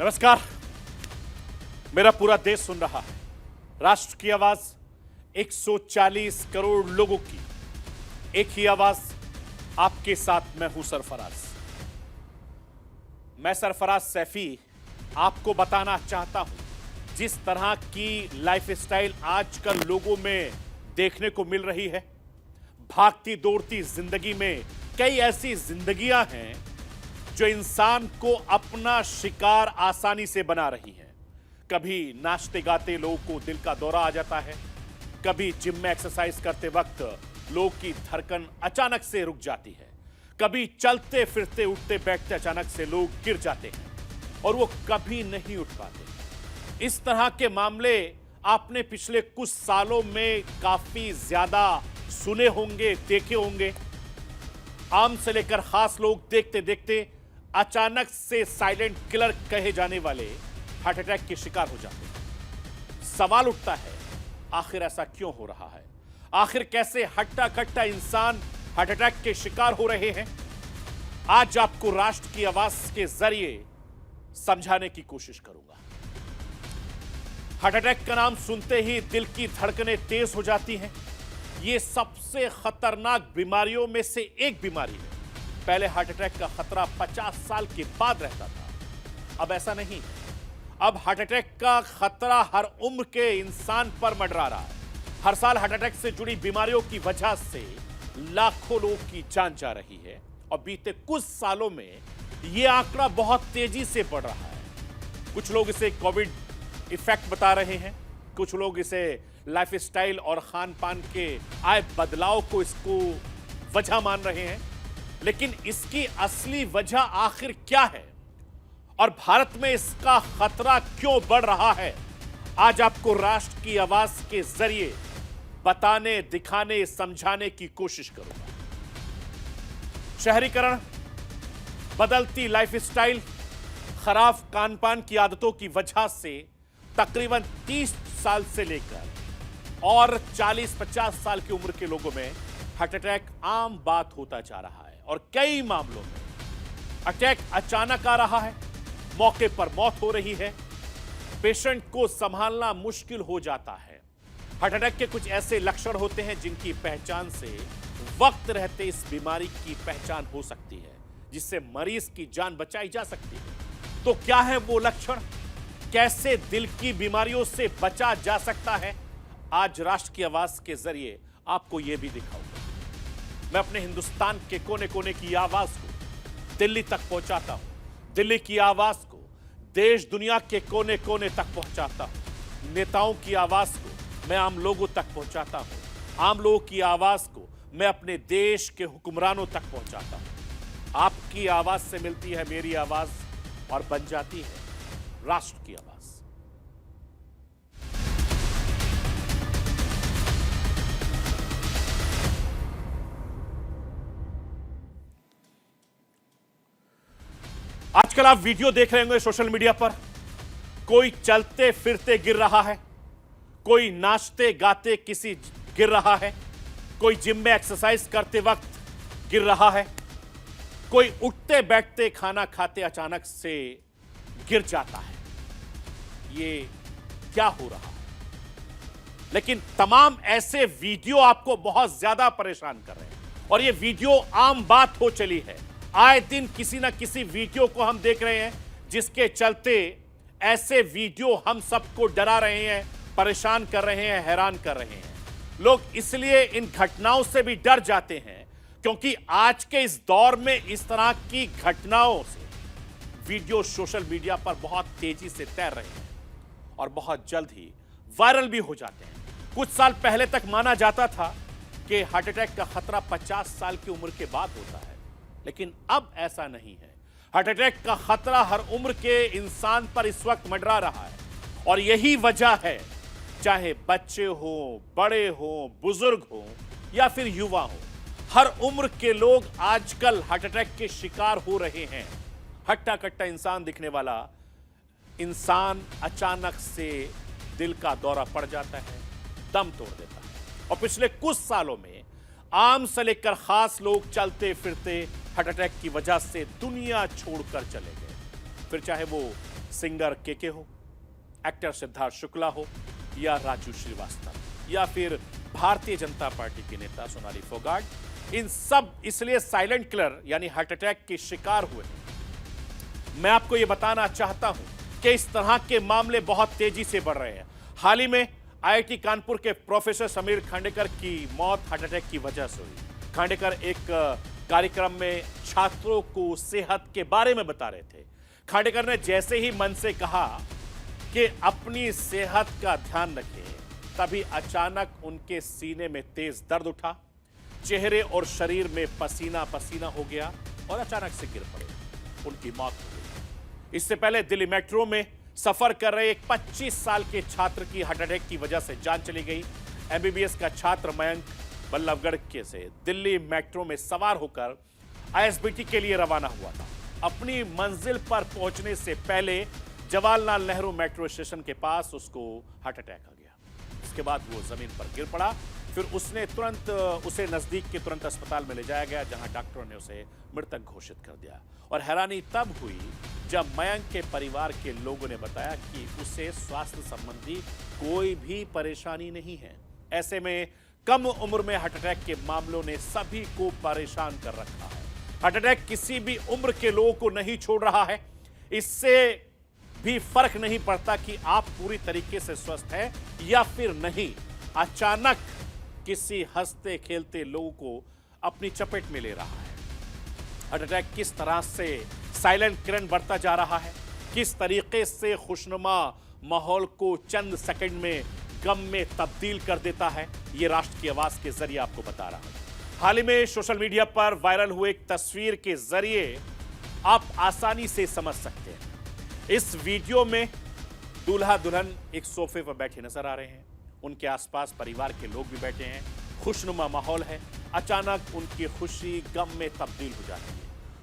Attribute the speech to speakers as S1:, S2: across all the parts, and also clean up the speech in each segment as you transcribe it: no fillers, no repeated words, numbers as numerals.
S1: नमस्कार। मेरा पूरा देश सुन रहा है। राष्ट्र की आवाज 140 करोड़ लोगों की एक ही आवाज, आपके साथ मैं हूं सरफराज। मैं सरफराज सैफी आपको बताना चाहता हूं, जिस तरह की लाइफस्टाइल आजकल लोगों में देखने को मिल रही है, भागती दौड़ती जिंदगी में कई ऐसी जिंदगियां हैं जो इंसान को अपना शिकार आसानी से बना रही है। कभी नाचते गाते लोगों को दिल का दौरा आ जाता है, कभी जिम में एक्सरसाइज करते वक्त लोगों की धड़कन अचानक से रुक जाती है, कभी चलते फिरते उठते बैठते अचानक से लोग गिर जाते हैं और वो कभी नहीं उठ पाते। इस तरह के मामले आपने पिछले कुछ सालों में काफी ज्यादा सुने होंगे, देखे होंगे। आम से लेकर खास लोग देखते देखते अचानक से साइलेंट किलर कहे जाने वाले हार्ट अटैक के शिकार हो जाते हैं। सवाल उठता है, आखिर ऐसा क्यों हो रहा है? आखिर कैसे हट्टा कट्टा इंसान हार्ट अटैक के शिकार हो रहे हैं? आज आपको राष्ट्र की आवाज के जरिए समझाने की कोशिश करूंगा। हार्ट अटैक का नाम सुनते ही दिल की धड़कनें तेज हो जाती हैं। यह सबसे खतरनाक बीमारियों में से एक बीमारी है। पहले हार्ट अटैक का खतरा 50 साल के बाद रहता था, अब ऐसा नहीं है। अब हार्ट अटैक का खतरा हर उम्र के इंसान पर मंडरा रहा है। हर साल हार्ट अटैक से जुड़ी बीमारियों की वजह से लाखों लोगों की जान जा रही है और बीते कुछ सालों में यह आंकड़ा बहुत तेजी से बढ़ रहा है। कुछ लोग इसे कोविड इफेक्ट बता रहे हैं, कुछ लोग इसे लाइफस्टाइल और खान पान के आए बदलाव को इसको वजह मान रहे हैं। लेकिन इसकी असली वजह आखिर क्या है और भारत में इसका खतरा क्यों बढ़ रहा है, आज आपको राष्ट्र की आवाज के जरिए बताने, दिखाने, समझाने की कोशिश करूंगा। शहरीकरण, बदलती लाइफस्टाइल, खराब खान पान की आदतों की वजह से तकरीबन 30 साल से लेकर और 40-50 साल की उम्र के लोगों में हार्ट अटैक आम बात होता जा रहा है और कई मामलों में अटैक अचानक आ रहा है, मौके पर मौत हो रही है, पेशेंट को संभालना मुश्किल हो जाता है। हार्ट अटैक के कुछ ऐसे लक्षण होते हैं जिनकी पहचान से वक्त रहते इस बीमारी की पहचान हो सकती है, जिससे मरीज की जान बचाई जा सकती है। तो क्या है वो लक्षण? कैसे दिल की बीमारियों से बचा जा सकता है? आज राष्ट्र की आवाज के जरिए आपको यह भी दिखाऊंगा। मैं अपने हिंदुस्तान के कोने कोने की आवाज को दिल्ली तक पहुंचाता हूं, दिल्ली की आवाज को देश दुनिया के कोने कोने तक पहुंचाता हूं। नेताओं की आवाज को मैं आम लोगों तक पहुंचाता हूं, आम लोगों की आवाज को मैं अपने देश के हुक्मरानों तक पहुंचाता हूं। आपकी आवाज से मिलती है मेरी आवाज और बन जाती है राष्ट्र की आवाज। आजकल आप वीडियो देख रहे होंगे सोशल मीडिया पर, कोई चलते फिरते गिर रहा है, कोई नाचते गाते किसी गिर रहा है, कोई जिम में एक्सरसाइज करते वक्त गिर रहा है, कोई उठते बैठते खाना खाते अचानक से गिर जाता है। ये क्या हो रहा है? लेकिन तमाम ऐसे वीडियो आपको बहुत ज्यादा परेशान कर रहे हैं और ये वीडियो आम बात हो चली है। आए दिन किसी ना किसी वीडियो को हम देख रहे हैं जिसके चलते ऐसे वीडियो हम सबको डरा रहे हैं, परेशान कर रहे हैं, हैरान कर रहे हैं। लोग इसलिए इन घटनाओं से भी डर जाते हैं क्योंकि आज के इस दौर में इस तरह की घटनाओं से वीडियो सोशल मीडिया पर बहुत तेजी से तैर रहे हैं और बहुत जल्द ही वायरल भी हो जाते हैं। कुछ साल पहले तक माना जाता था कि हार्ट अटैक का खतरा 50 साल की उम्र के बाद होता है, लेकिन अब ऐसा नहीं है। हार्ट अटैक का खतरा हर उम्र के इंसान पर इस वक्त मंडरा रहा है और यही वजह है, चाहे बच्चे हो, बड़े हो, बुजुर्ग हो या फिर युवा हो, हर उम्र के लोग आजकल हार्ट अटैक के शिकार हो रहे हैं। हट्टा कट्टा इंसान दिखने वाला इंसान अचानक से दिल का दौरा पड़ जाता है, दम तोड़ देता है और पिछले कुछ सालों में आम से लेकर खास लोग चलते फिरते हार्ट अटैक की वजह से दुनिया छोड़कर चले गए। फिर चाहे वो सिंगर केके हो, एक्टर सिद्धार्थ शुक्ला हो, या राजू श्रीवास्तव, या फिर भारतीय जनता पार्टी के नेता सोनाली फोगाट, इन सब इसलिए साइलेंट किलर यानी हार्ट अटैक के शिकार हुए। मैं आपको यह बताना चाहता हूं कि इस तरह के मामले बहुत तेजी से बढ़ रहे हैं। हाल ही में आईआईटी कानपुर के प्रोफेसर समीर खांडेकर की मौत हार्ट अटैक की वजह से हुई। खांडेकर एक कार्यक्रम में छात्रों को सेहत के बारे में बता रहे थे। खांडेकर ने जैसे ही मन से कहा कि अपनी सेहत का ध्यान रखें, तभी अचानक उनके सीने में तेज दर्द उठा, चेहरे और शरीर में पसीना पसीना हो गया और अचानक से गिर पड़े। उनकी मौत हो गई। इससे पहले दिल्ली मेट्रो में सफर कर रहे एक 25 साल के छात्र की हार्ट अटैक की वजह से जान चली गई। एमबीबीएस का छात्र मयंक बल्लभगढ़ के से दिल्ली मेट्रो में सवार होकर आईएसबीटी के लिए रवाना हुआ था। अपनी मंजिल पर पहुंचने से पहले जवाहरलाल नेहरू मेट्रो स्टेशन के पास उसको हार्ट अटैक आ गया। इसके बाद वो जमीन पर गिर पड़ा। फिर उसे नजदीक के तुरंत अस्पताल में ले जाया गया, जहां डॉक्टरों ने उसे मृतक घोषित कर दिया। और हैरानी तब हुई जब मयंक के परिवार के लोगों ने बताया कि उसे स्वास्थ्य संबंधी कोई भी परेशानी नहीं है। ऐसे में कम उम्र में हार्ट अटैक के मामलों ने सभी को परेशान कर रखा है। हार्ट अटैक किसी भी उम्र के लोगों को नहीं छोड़ रहा है। इससे भी फर्क नहीं पड़ता कि आप पूरी तरीके से स्वस्थ हैं या फिर नहीं। अचानक किसी हंसते खेलते लोगों को अपनी चपेट में ले रहा है। हार्ट अटैक किस तरह से साइलेंट किरण बढ़ता जा रहा है, किस तरीके से खुशनुमा माहौल को चंद सेकंड में गम में तब्दील कर देता है, यह राष्ट्र की आवाज के जरिए आपको बता रहा हूं। हाल ही में सोशल मीडिया पर वायरल हुए एक तस्वीर के जरिए आप आसानी से समझ सकते हैं। इस वीडियो में दूल्हा दुल्हन एक सोफे पर बैठे नजर आ रहे हैं। उनके आसपास परिवार के लोग भी बैठे हैं। खुशनुमा माहौल है। अचानक उनकी खुशी गम में तब्दील हो जाती है।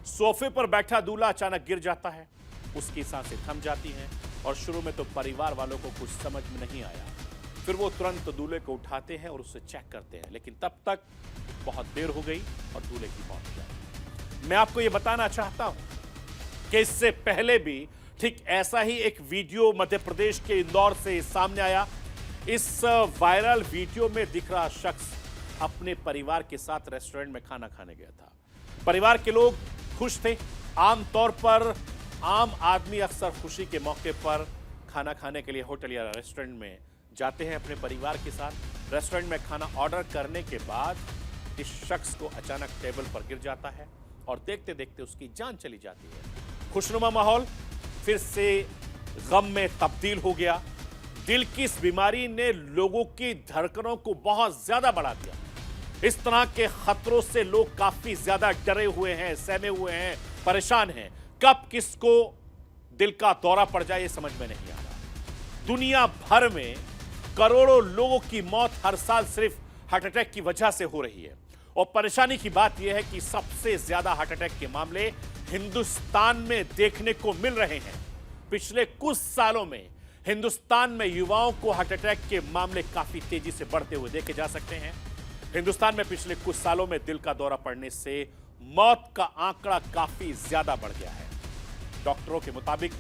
S1: सोफे पर बैठा दूल्हा अचानक गिर जाता है। उसकी सांसें थम जाती हैं और शुरू में तो परिवार वालों को कुछ समझ में नहीं आया। फिर वो तुरंत दूल्हे को उठाते हैं और उसे चेक करते हैं, लेकिन तब तक बहुत देर हो गई और दूल्हे की मौत हो गई। मैं आपको यह बताना चाहता हूं कि इससे पहले भी ठीक ऐसा ही एक वीडियो मध्य प्रदेश के इंदौर से सामने आया। इस वायरल वीडियो में दिख रहा शख्स अपने परिवार के साथ रेस्टोरेंट में खाना खाने गया था। परिवार के लोग खुश थे। आमतौर पर आम आदमी अक्सर खुशी के मौके पर खाना खाने के लिए होटल या रेस्टोरेंट में जाते हैं अपने परिवार के साथ। रेस्टोरेंट में खाना ऑर्डर करने के बाद इस शख्स को अचानक टेबल पर गिर जाता है और देखते देखते उसकी जान चली जाती है। खुशनुमा माहौल फिर से गम में तब्दील हो गया। दिल की इस बीमारी ने लोगों की धड़कनों को बहुत ज्यादा बढ़ा दिया। इस तरह के खतरों से लोग काफी ज्यादा डरे हुए हैं, सहमे हुए हैं, परेशान हैं। कब किसको दिल का दौरा पड़ जाए ये समझ में नहीं आ रहा। दुनिया भर में करोड़ों लोगों की मौत हर साल सिर्फ हार्ट अटैक की वजह से हो रही है। और परेशानी की बात यह है कि सबसे ज्यादा हार्ट अटैक के मामले हिंदुस्तान में देखने को मिल रहे हैं। पिछले कुछ सालों में हिंदुस्तान में युवाओं को हार्ट अटैक के मामले काफी तेजी से बढ़ते हुए देखे जा सकते हैं। हिंदुस्तान में पिछले कुछ सालों में दिल का दौरा पड़ने से मौत का आंकड़ा काफी ज्यादा बढ़ गया है। डॉक्टरों के मुताबिक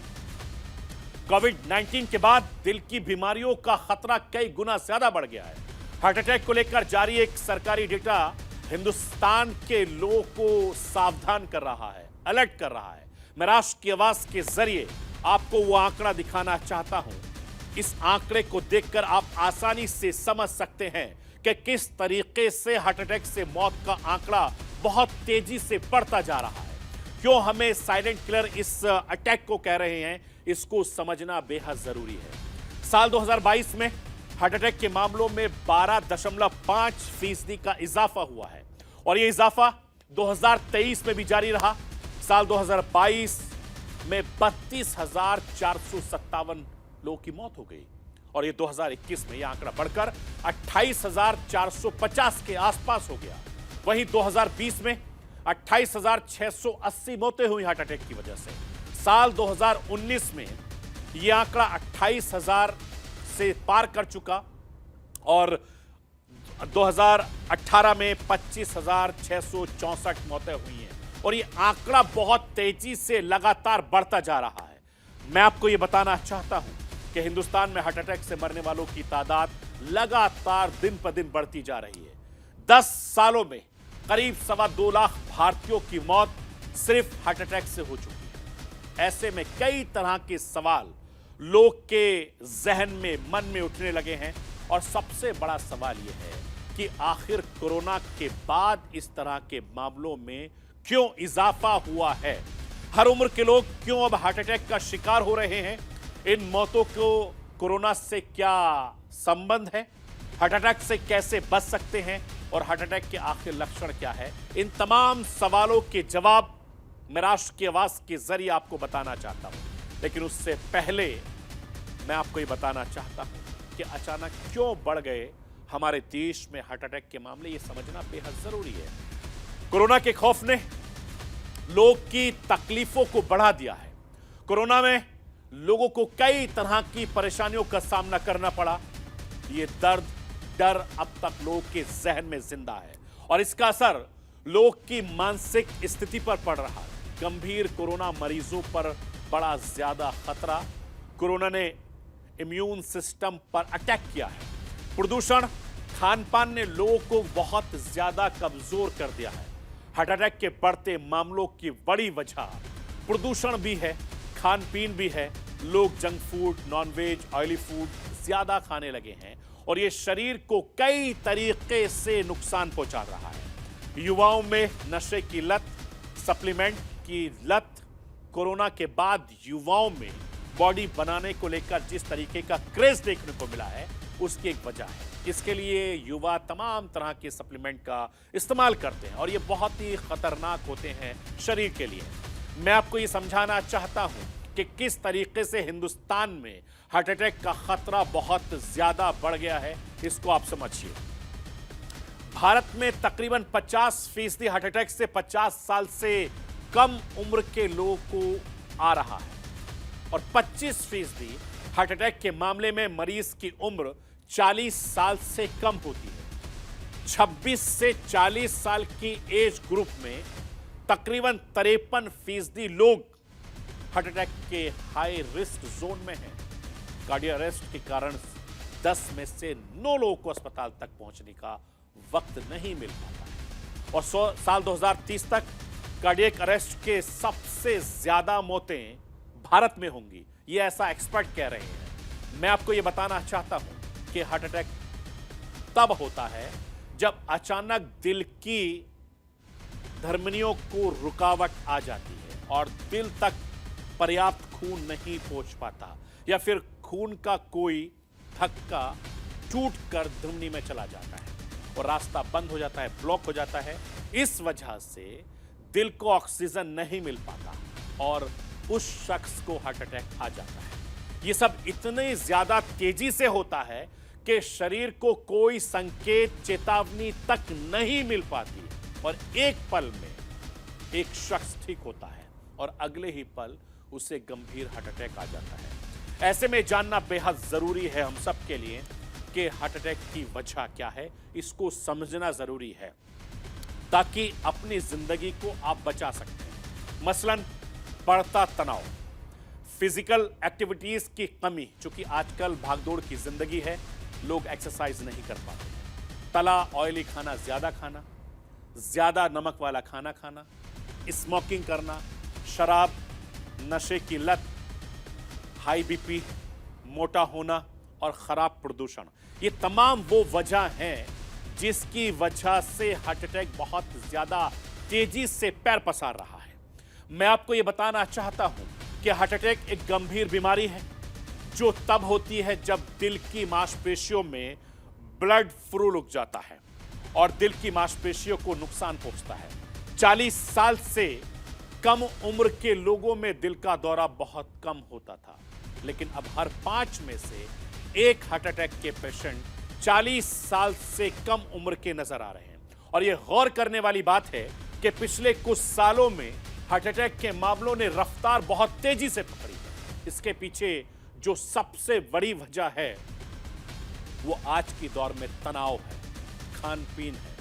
S1: कोविड-19 के बाद दिल की बीमारियों का खतरा कई गुना ज्यादा बढ़ गया है। हार्ट अटैक को लेकर जारी एक सरकारी डेटा हिंदुस्तान के लोगों को सावधान कर रहा है, अलर्ट कर रहा है। मैं राष्ट्र की आवाज के जरिए आपको वो आंकड़ा दिखाना चाहता हूं। इस आंकड़े को देखकर आप आसानी से समझ सकते हैं कि किस तरीके से हार्ट अटैक से मौत का आंकड़ा बहुत तेजी से बढ़ता जा रहा है। क्यों हमें साइलेंट किलर इस अटैक को कह रहे हैं, इसको समझना बेहद जरूरी है। साल 2022 में हार्ट अटैक के मामलों में 12.5% का इजाफा हुआ है और यह इजाफा 2023 में भी जारी रहा। साल 2022 में 32,457 लोगों की मौत हो गई और ये 2021 में यह आंकड़ा बढ़कर 28,450 के आसपास हो गया। वहीं 2020 में 28,680 मौतें हुई हार्ट अटैक की वजह से। साल 2019 में यह आंकड़ा 28,000 से पार कर चुका और 2018 में 25,664 मौतें हुई हैं और यह आंकड़ा बहुत तेजी से लगातार बढ़ता जा रहा है। मैं आपको यह बताना चाहता हूं कि हिंदुस्तान में हार्ट अटैक से मरने वालों की तादाद लगातार दिन पर दिन बढ़ती जा रही है। 10 सालों में करीब 2.25 लाख भारतीयों की मौत सिर्फ हार्ट अटैक से हो चुकी है। ऐसे में कई तरह के सवाल लोग के जहन में, मन में उठने लगे हैं और सबसे बड़ा सवाल यह है कि आखिर कोरोना के बाद इस तरह के मामलों में क्यों इजाफा हुआ है? हर उम्र के लोग क्यों अब हार्ट अटैक का शिकार हो रहे हैं? इन मौतों को कोरोना से क्या संबंध है? हार्ट अटैक से कैसे बच सकते हैं और हार्ट अटैक के आखिर लक्षण क्या है? इन तमाम सवालों के जवाब मैं राष्ट्र की आवाज के जरिए आपको बताना चाहता हूं। लेकिन उससे पहले मैं आपको ये बताना चाहता हूं कि अचानक क्यों बढ़ गए हमारे देश में हार्ट अटैक के मामले, ये समझना बेहद जरूरी है। कोरोना के खौफ ने लोग की तकलीफों को बढ़ा दिया है। कोरोना में लोगों को कई तरह की परेशानियों का सामना करना पड़ा। ये दर्द, डर अब तक लोगों के जहन में जिंदा है और इसका असर लोग की मानसिक स्थिति पर पड़ रहा है। गंभीर कोरोना मरीजों पर बड़ा ज्यादा खतरा। कोरोना ने इम्यून सिस्टम पर अटैक किया है। प्रदूषण, खान पान ने लोगों को बहुत ज्यादा कमजोर कर दिया है। हार्ट अटैक के बढ़ते मामलों की बड़ी वजह प्रदूषण भी है, खान पीन भी है। लोग junk food, nonveg, oily food ज्यादा खाने लगे हैं और ये शरीर को कई तरीके से नुकसान पहुंचा रहा है। युवाओं में नशे की लत, सप्लीमेंट की लत, कोरोना के बाद युवाओं में बॉडी बनाने को लेकर जिस तरीके का क्रेज देखने को मिला है, उसकी एक वजह है। इसके लिए युवा तमाम तरह के सप्लीमेंट का इस्तेमाल करते हैं और ये बहुत ही खतरनाक होते हैं शरीर के लिए। मैं आपको ये समझाना चाहता हूं कि किस तरीके से हिंदुस्तान में हार्ट अटैक का खतरा बहुत ज्यादा बढ़ गया है, इसको आप समझिए। भारत में तकरीबन 50% हार्ट अटैक से 50 साल से कम उम्र के लोगों को आ रहा है और 25% हार्ट अटैक के मामले में मरीज की उम्र 40 साल से कम होती है। 26 से 40 साल की एज ग्रुप में तकरीबन 53% लोग हार्ट अटैक के हाई रिस्क जोन में हैं। कार्डियक अरेस्ट के कारण 10 में से 9 लोगों को अस्पताल तक पहुंचने का वक्त नहीं मिल पाता है और साल 2030 तक कार्डियक अरेस्ट के सबसे ज्यादा मौतें भारत में होंगी, ये ऐसा एक्सपर्ट कह रहे हैं। मैं आपको ये बताना चाहता हूं कि हार्ट अटैक तब होता है जब अचानक दिल की धमनियों को रुकावट आ जाती है और दिल तक पर्याप्त खून नहीं पहुंच पाता या फिर खून का कोई थक्का टूटकर धमनी में चला जाता है और रास्ता बंद हो जाता है, ब्लॉक हो जाता है। इस वजह से दिल को ऑक्सीजन नहीं मिल पाता और उस शख्स को हार्ट अटैक आ जाता है। ये सब इतने ज्यादा तेजी से होता है कि शरीर को कोई संकेत, चेतावनी तक नहीं मिल पाती और एक पल में एक शख्स ठीक होता है और अगले ही पल उसे गंभीर हार्ट अटैक आ जाता है। ऐसे में जानना बेहद जरूरी है हम सब के लिए कि हार्ट अटैक की वजह क्या है, इसको समझना जरूरी है ताकि अपनी जिंदगी को आप बचा सकते हैं। मसलन बढ़ता तनाव, फिजिकल एक्टिविटीज की कमी, चूंकि आजकल भागदौड़ की जिंदगी है, लोग एक्सरसाइज नहीं कर पाते हैं। तला ऑयली खाना ज्यादा खाना, ज्यादा नमक वाला खाना खाना, स्मोकिंग करना, शराब, नशे की लत, हाई बीपी, मोटा होना और खराब प्रदूषण, ये तमाम वो वजह हैं जिसकी वजह से हार्ट अटैक बहुत ज्यादा तेजी से पैर पसार रहा है। मैं आपको यह बताना चाहता हूं कि हार्ट अटैक एक गंभीर बीमारी है जो तब होती है जब दिल की मांसपेशियों में ब्लड फ्लो रुक जाता है और दिल की मांसपेशियों को नुकसान पहुंचता है। 40 साल से कम उम्र के लोगों में दिल का दौरा बहुत कम होता था, लेकिन अब हर 5 में से एक हार्ट अटैक के पेशेंट 40 साल से कम उम्र के नजर आ रहे हैं। और यह गौर करने वाली बात है कि पिछले कुछ सालों में हार्ट अटैक के मामलों ने रफ्तार बहुत तेजी से पकड़ी है। इसके पीछे जो सबसे बड़ी वजह है वो आज की दौर में तनाव है, खान पीन है,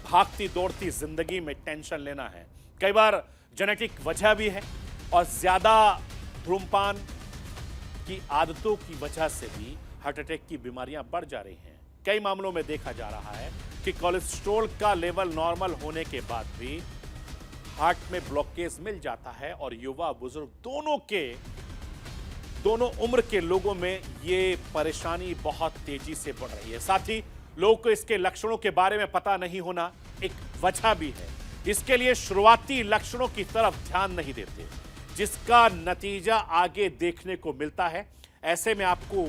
S1: भागती दौड़ती जिंदगी में टेंशन लेना है, कई बार जेनेटिक वजह भी है और ज्यादा धूम्रपान, आपकी आदतों की वजह से भी हार्ट अटैक की बीमारियां बढ़ जा रही हैं। कई मामलों में देखा जा रहा है कि कोलेस्ट्रॉल का लेवल नॉर्मल होने के बाद भी हार्ट में ब्लॉकेज मिल जाता है और युवा बुजुर्ग दोनों उम्र के लोगों में ये परेशानी बहुत तेजी से बढ़ रही है। साथ ही लोगों को इसके लक्षणों के बारे में पता नहीं होना एक वजह भी है। इसके लिए शुरुआती लक्षणों की तरफ ध्यान नहीं देते, जिसका नतीजा आगे देखने को मिलता है। ऐसे में आपको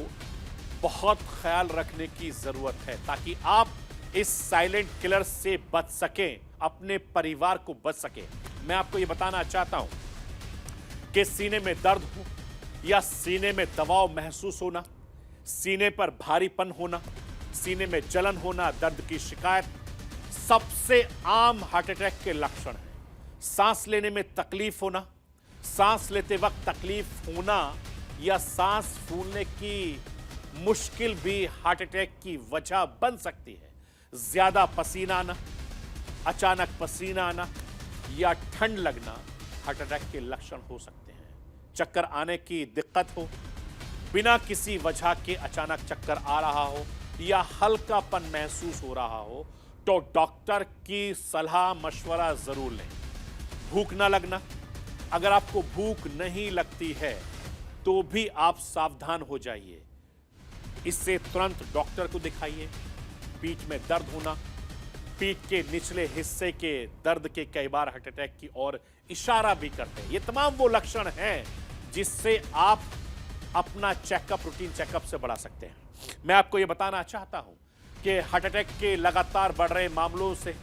S1: बहुत ख्याल रखने की जरूरत है ताकि आप इस साइलेंट किलर से बच सकें, अपने परिवार को बच सकें। मैं आपको यह बताना चाहता हूं कि सीने में दर्द हो या सीने में दबाव महसूस होना, सीने पर भारीपन होना, सीने में जलन होना, दर्द की शिकायत सबसे आम हार्ट अटैक के लक्षण हैं। सांस लेने में तकलीफ होना, सांस लेते वक्त तकलीफ होना या सांस फूलने की मुश्किल भी हार्ट अटैक की वजह बन सकती है। ज्यादा पसीना आना, अचानक पसीना आना या ठंड लगना हार्ट अटैक के लक्षण हो सकते हैं। चक्कर आने की दिक्कत हो, बिना किसी वजह के अचानक चक्कर आ रहा हो या हल्कापन महसूस हो रहा हो तो डॉक्टर की सलाह मशवरा जरूर लें। भूख ना लगना, अगर आपको भूख नहीं लगती है तो भी आप सावधान हो जाइए, इससे तुरंत डॉक्टर को दिखाइए। पीठ में दर्द होना, पीठ के निचले हिस्से के दर्द के कई बार हार्ट अटैक की ओर इशारा भी करते हैं। ये तमाम वो लक्षण हैं जिससे आप अपना चेकअप, रूटीन चेकअप से बढ़ा सकते हैं। मैं आपको ये बताना चाहता हूं कि हार्ट अटैक के लगातार बढ़ रहे मामलों से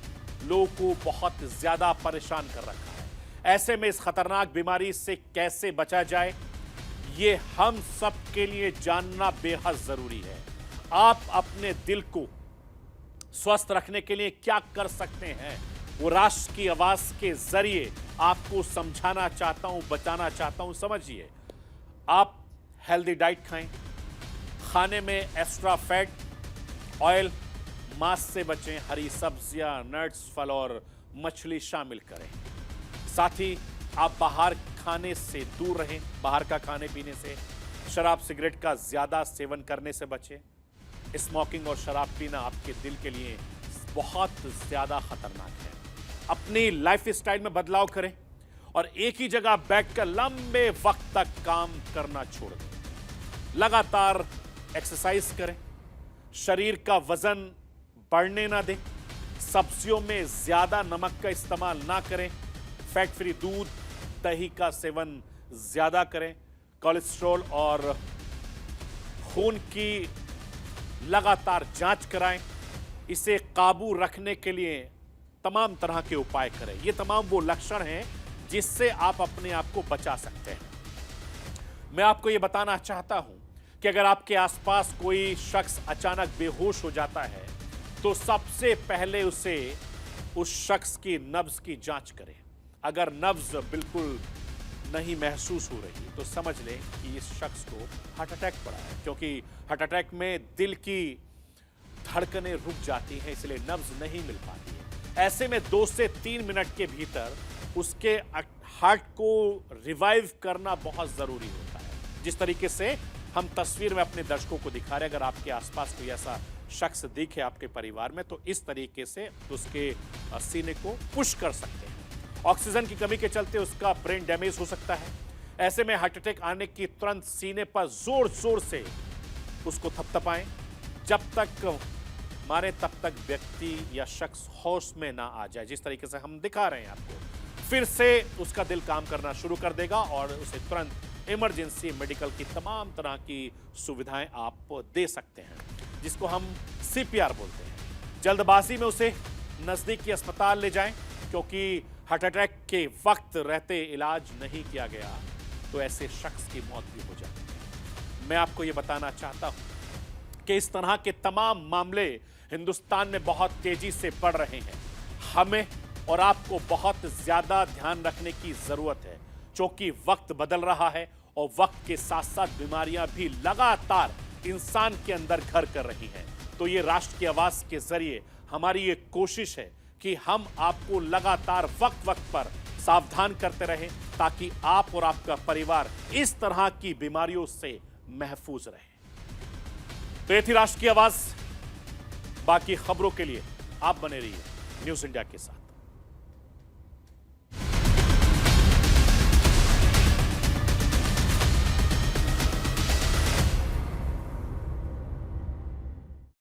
S1: लोगों को बहुत ज्यादा परेशान कर रखा है। ऐसे में इस खतरनाक बीमारी से कैसे बचा जाए, ये हम सब के लिए जानना बेहद जरूरी है। आप अपने दिल को स्वस्थ रखने के लिए क्या कर सकते हैं, वो राष्ट्र की आवाज के जरिए आपको समझाना चाहता हूं, बताना चाहता हूं। समझिए, आप हेल्दी डाइट खाएं, खाने में एक्स्ट्रा फैट, ऑयल, मांस से बचें, हरी सब्जियां, नट्स, फल और मछली शामिल करें। साथ ही आप बाहर खाने से दूर रहें, बाहर का खाने पीने से। शराब सिगरेट का ज्यादा सेवन करने से बचें। स्मोकिंग और शराब पीना आपके दिल के लिए बहुत ज्यादा खतरनाक है। अपनी लाइफ स्टाइल में बदलाव करें और एक ही जगह बैठकर लंबे वक्त तक काम करना छोड़ दें। लगातार एक्सरसाइज करें, शरीर का वजन बढ़ने ना दें। सब्जियों में ज्यादा नमक का इस्तेमाल ना करें। फैट फ्री दूध, दही का सेवन ज्यादा करें। कोलेस्ट्रॉल और खून की लगातार जांच कराएं। इसे काबू रखने के लिए तमाम तरह के उपाय करें। ये तमाम वो लक्षण हैं जिससे आप अपने आप को बचा सकते हैं। मैं आपको ये बताना चाहता हूं कि अगर आपके आसपास कोई शख्स अचानक बेहोश हो जाता है तो सबसे पहले उस शख्स की नब्ज की जांच करें। अगर नब्ज बिल्कुल नहीं महसूस हो रही तो समझ लें कि इस शख्स को हार्ट अटैक पड़ा है, क्योंकि हार्ट अटैक में दिल की धड़कनें रुक जाती हैं, इसलिए नब्ज नहीं मिल पाती है। ऐसे में 2 से 3 मिनट के भीतर उसके हार्ट को रिवाइव करना बहुत जरूरी होता है। जिस तरीके से हम तस्वीर में अपने दर्शकों को दिखा रहे हैं, अगर आपके आसपास कोई ऐसा शख्स दिखे आपके परिवार में तो इस तरीके से उसके सीने को पुश कर सकते हैं। ऑक्सीजन की कमी के चलते उसका ब्रेन डैमेज हो सकता है। ऐसे में हार्ट अटैक आने की तुरंत सीने पर जोर जोर से उसको थपथपाएं। जब तक मारे तब तक व्यक्ति या शख्स होश में ना आ जाए। जिस तरीके से हम दिखा रहे हैं आपको, फिर से उसका दिल काम करना शुरू कर देगा और उसे तुरंत इमरजेंसी मेडिकल की तमाम तरह की सुविधाएं आप दे सकते हैं, जिसको हम CPR बोलते हैं। जल्दबाजी में उसे नजदीकी अस्पताल ले जाएं, क्योंकि हार्ट अटैक के वक्त रहते इलाज नहीं किया गया तो ऐसे शख्स की मौत भी हो जाती है। मैं आपको यह बताना चाहता हूं कि इस तरह के तमाम मामले हिंदुस्तान में बहुत तेजी से बढ़ रहे हैं। हमें और आपको बहुत ज्यादा ध्यान रखने की जरूरत है, क्योंकि वक्त बदल रहा है और वक्त के साथ साथ बीमारियां भी लगातार इंसान के अंदर घर कर रही हैं। तो ये राष्ट्र की आवाज के जरिए हमारी ये कोशिश है कि हम आपको लगातार वक्त पर सावधान करते रहें, ताकि आप और आपका परिवार इस तरह की बीमारियों से महफूज रहे। तो ये थी राष्ट्र की आवाज। बाकी खबरों के लिए आप बने रहिए न्यूज़ इंडिया के साथ।